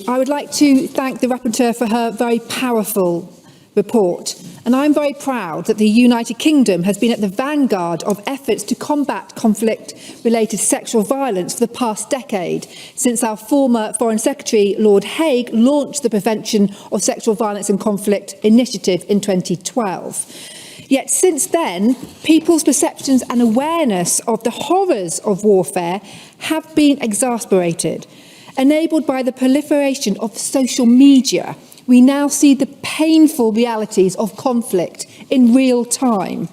I would like to thank the rapporteur for her very powerful report. And I'm very proud that the United Kingdom has been at the vanguard of efforts to combat conflict-related sexual violence for the past decade, since our former Foreign Secretary, Lord Hague, launched the Prevention of Sexual Violence and Conflict initiative in 2012. Yet since then, people's perceptions and awareness of the horrors of warfare have been exasperated. Enabled by the proliferation of social media, we now see the painful realities of conflict in real time.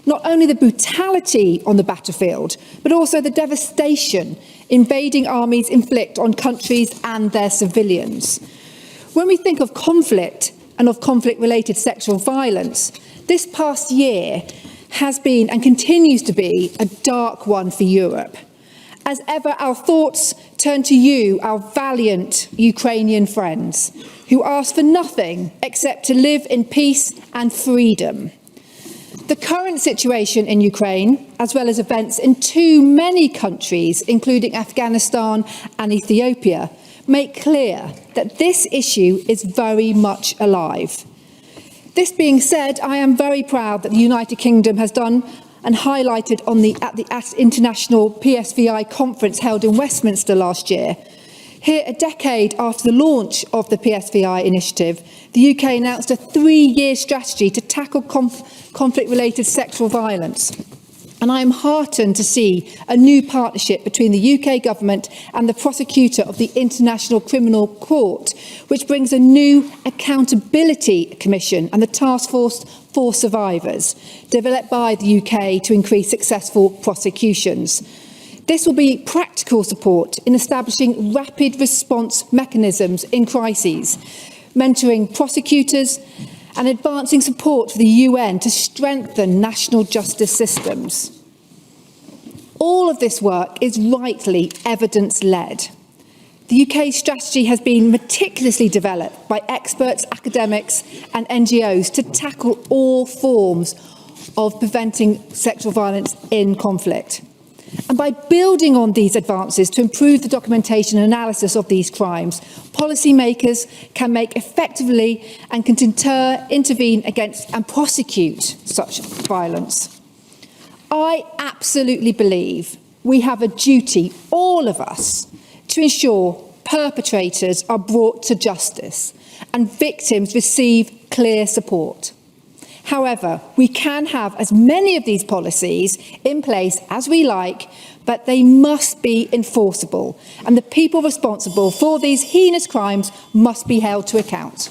Not only the brutality on the battlefield, but also the devastation invading armies inflict on countries and their civilians. When we think of conflict and of conflict-related sexual violence, this past year has been and continues to be a dark one for Europe. As ever, our thoughts turn to you, our valiant Ukrainian friends, who ask for nothing except to live in peace and freedom. The current situation in Ukraine, as well as events in too many countries, including Afghanistan and Ethiopia, make clear that this issue is very much alive. This being said, I am very proud that the United Kingdom has done and highlighted at the International PSVI conference held in Westminster last year. Here, a decade after the launch of the PSVI initiative, the UK announced a 3-year strategy to tackle conflict-related sexual violence. And I am heartened to see a new partnership between the UK government and the prosecutor of the International Criminal Court, which brings a new accountability commission and the task force for survivors, developed by the UK to increase successful prosecutions. This will be practical support in establishing rapid response mechanisms in crises, mentoring prosecutors and advancing support for the UN to strengthen national justice systems. All of this work is rightly evidence-led. The UK strategy has been meticulously developed by experts, academics and NGOs to tackle all forms of preventing sexual violence in conflict. And by building on these advances to improve the documentation and analysis of these crimes, policymakers can make effectively and can deter, intervene against and prosecute such violence. I absolutely believe we have a duty, all of us, to ensure perpetrators are brought to justice and victims receive clear support. However, we can have as many of these policies in place as we like, but they must be enforceable, and the people responsible for these heinous crimes must be held to account.